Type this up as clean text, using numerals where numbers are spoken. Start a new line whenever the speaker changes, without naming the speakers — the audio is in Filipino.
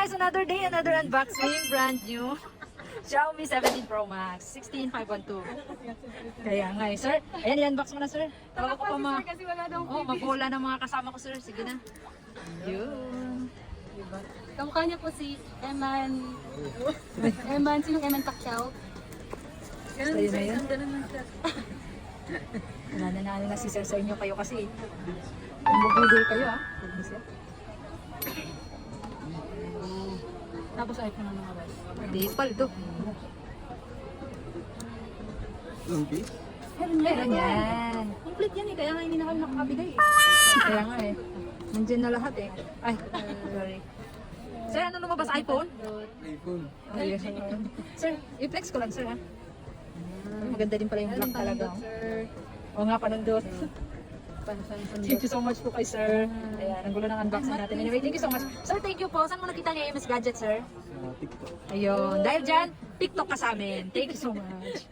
guys, another day, another unboxing, brand new. Xiaomi 17 Pro Max, 16512. Kaya nga eh, sir. Ayan, i-unbox mo na, sir. Tawa ko pa
Kasi wala daw
mabola ng mga kasama ko, sir. Sige na. Yun.
diba? Kamukha niya po si Eman. Sinong Eman Pacquiao?
Ganun yun na yun. Nananalo na si sir sa inyo kayo kasi. Bumubugol kayo, ah.
Tapos iPhone na naman.
Hindi, paldo. Meron yan. Complete yan eh, kaya nga hindi na kami nakakabigay eh. Kaya nga eh. Nandiyan na lahat eh. Ay, sorry. Sir, ano lumabas? iPhone?
iPhone.
Ayun. Sir, i-flex ko lang sir ha. Maganda din pala yung vlog talaga. Oo nga, panundot. Thank you so much po kay sir. Ayan, ang gulo ng unboxing natin. Anyway, thank you so much. Sir, thank you po. Saan mo nakita niya MS Gadget, sir?
Sa TikTok.
Ayun. Dahil dyan, TikTok ka sa amin. Thank you so much.